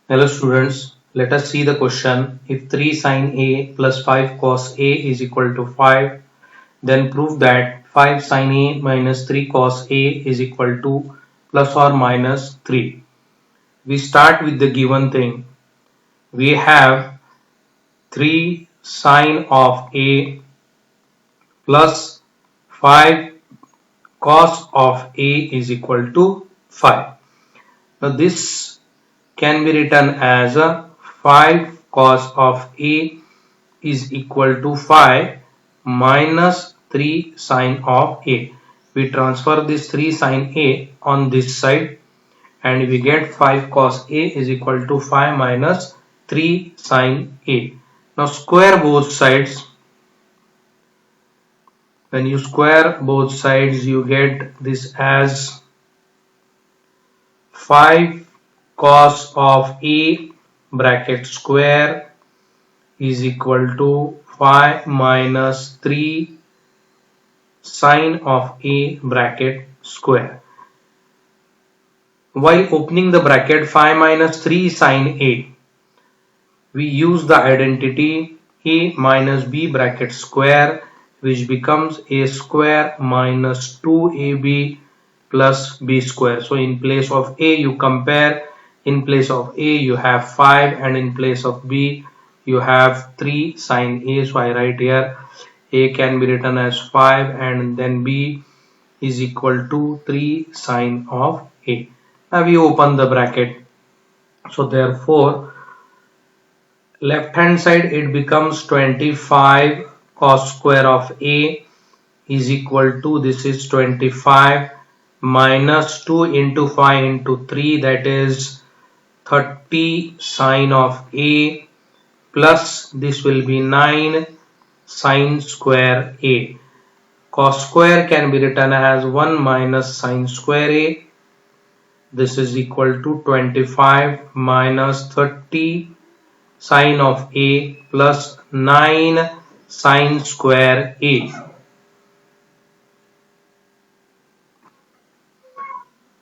Hello students, let us see the question. If 3 sin A plus 5 cos A is equal to 5, then prove that 5 sin A minus 3 cos A is equal to plus or minus 3. We start with the given thing. We have 3 sin of A plus 5 cos of A is equal to 5. Now this can be written as a 5 cos of A is equal to 5 minus 3 sin of A. We transfer this 3 sin A on this side and we get 5 cos A is equal to 5 minus 3 sin A. Now square both sides. When you square both sides, you get this as 5 cos of A bracket square is equal to 5 minus 3 sin of A bracket square. While opening the bracket 5 minus 3 sin A, we use the identity A minus B bracket square, which becomes A square minus 2AB plus B square. So in place of A you compare, in place of A you have 5 and in place of B you have 3 sin A. So I write here A can be written as 5 and then B is equal to 3 sin of A. Now we open the bracket. So therefore left hand side it becomes 25 cos square of A is equal to, this is 25 minus 2 into 5 into 3, that is 30 sin of A plus this will be 9 sin square A. Cos square can be written as 1 minus sin square A. This is equal to 25 minus 30 sin of A plus 9 sin square A.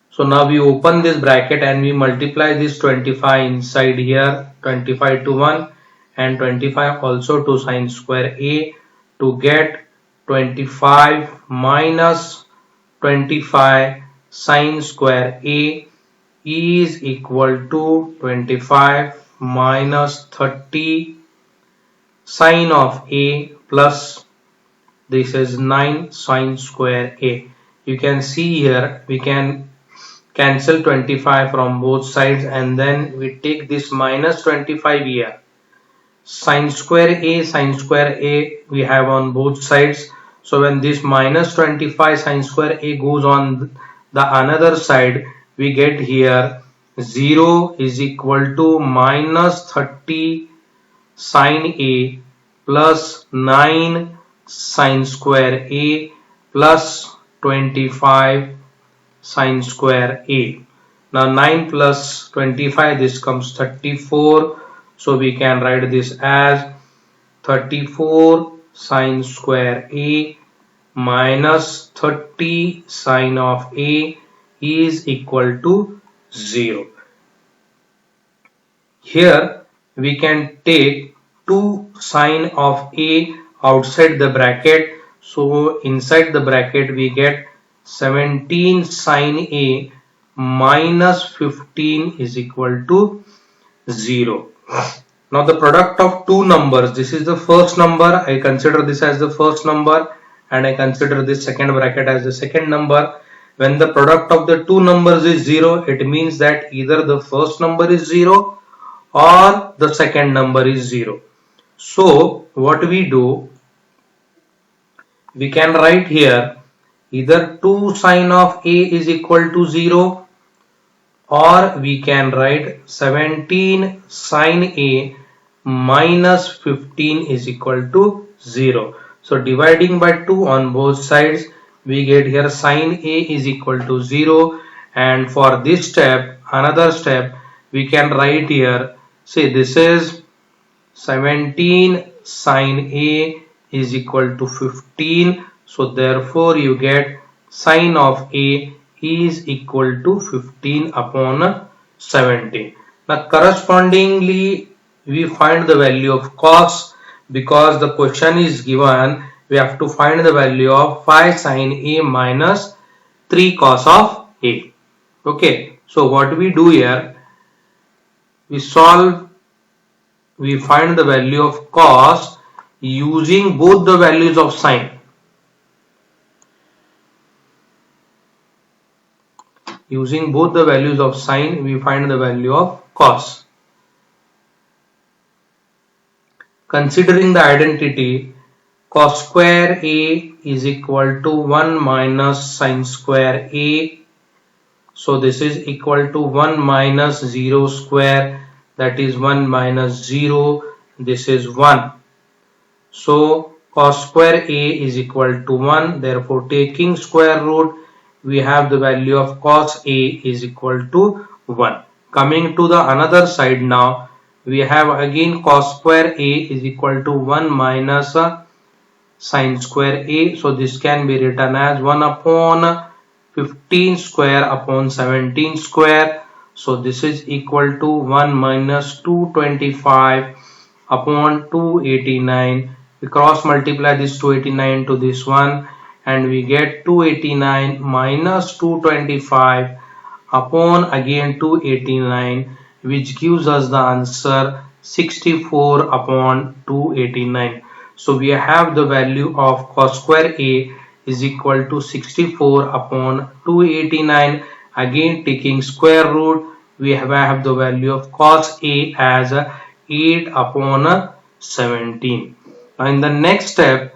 So now we open this bracket and we multiply this 25 inside here, 25 to 1 and 25 also to sin square A to get 25 minus 25 sin square A is equal to 25 minus 30 sin of A plus this is 9 sin square A. You can see here we can cancel 25 from both sides and then we take this minus 25 here. Sin square A we have on both sides. So when this minus 25 sin square A goes on the another side, we get here 0 is equal to minus 30 sin A plus 9 sin square A plus 25 sin square A. Now 9 plus 25, this comes 34. So we can write this as 34 sin square A minus 30 sin of A is equal to 0. Here we can take 2 sin of A outside the bracket. So inside the bracket we get 17 sin A minus 15 is equal to 0. Now the product of two numbers, this is the first number, I consider this as the first number and I consider this second bracket as the second number. When the product of the two numbers is 0, it means that either the first number is 0 or the second number is 0. So what we do, we can write here either 2 sin of A is equal to 0 or we can write 17 sin A minus 15 is equal to 0. So dividing by 2 on both sides, we get here sin A is equal to 0, and for this step, another step, we can write here, say this is 17 sin A is equal to 15. So therefore you get sin of A is equal to 15 upon 17. Now correspondingly we find the value of cos. Because the question is given, we have to find the value of 5 sin A minus 3 cos of A. Okay, so what we do here, we find the value of cos using both the values of sine. Using both the values of sine, we find the value of cos. Considering the identity, cos square A is equal to 1 minus sine square A. So this is equal to 1 minus 0 square, that is 1 minus 0, this is 1. So cos square A is equal to 1, therefore taking square root, we have the value of cos A is equal to 1. Coming to the another side now, we have again cos square A is equal to 1 minus sine square A. So this can be written as 1 upon 15 square upon 17 square. So this is equal to 1 minus 225 upon 289. We cross multiply this 289 to this one and we get 289 minus 225 upon again 289, which gives us the answer 64 upon 289. So we have the value of cos square A is equal to 64 upon 289. Again taking square root, we have the value of cos A as 8 upon 17. Now in the next step,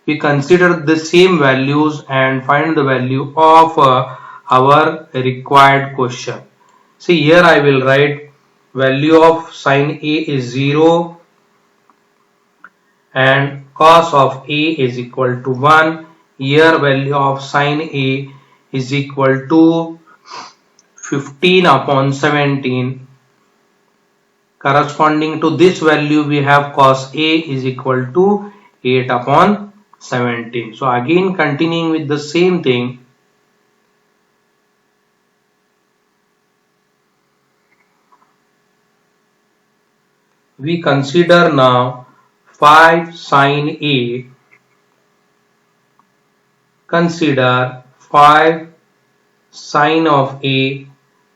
we consider the same values and find the value of our required question. See, here I will write value of sine A is 0 and cos of A is equal to 1. Here value of sine A is equal to 15 upon 17. Corresponding to this value, we have cos A is equal to 8 upon 17. So again continuing with the same thing, we consider now 5 sin A. Consider 5 sin of A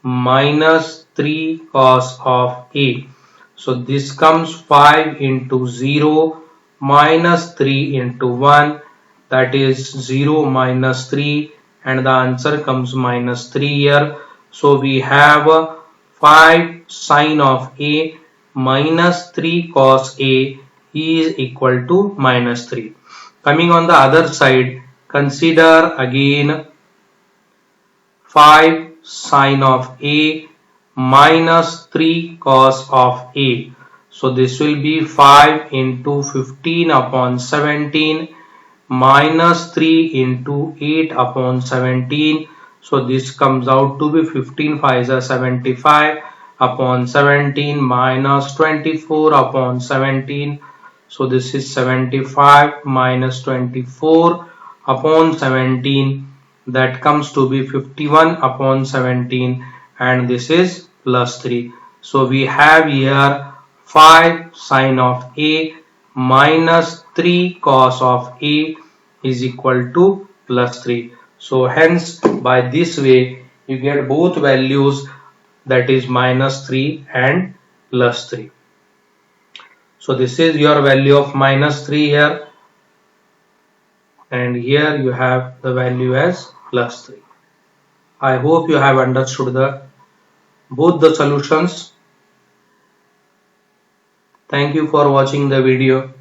minus 3 cos of A. So this comes 5 into 0 minus 3 into 1, that is 0 minus 3, and the answer comes minus 3 here. So we have 5 sin of A minus 3 cos A is equal to minus 3. Coming on the other side, consider again 5 sin of A minus 3 cos of A. So this will be 5 into 15 upon 17 minus 3 into 8 upon 17. So this comes out to be 15 5 is 75 upon 17 minus 24 upon 17. So this is 75 minus 24 upon 17. That comes to be 51 upon 17, and this is plus 3. So we have here 5 sin of A minus 3 cos of A is equal to plus 3. So hence by this way you get both values, that is minus 3 and plus 3. So this is your value of minus 3 here, and here you have the value as plus 3. I hope you have understood both the solutions. Thank you for watching the video.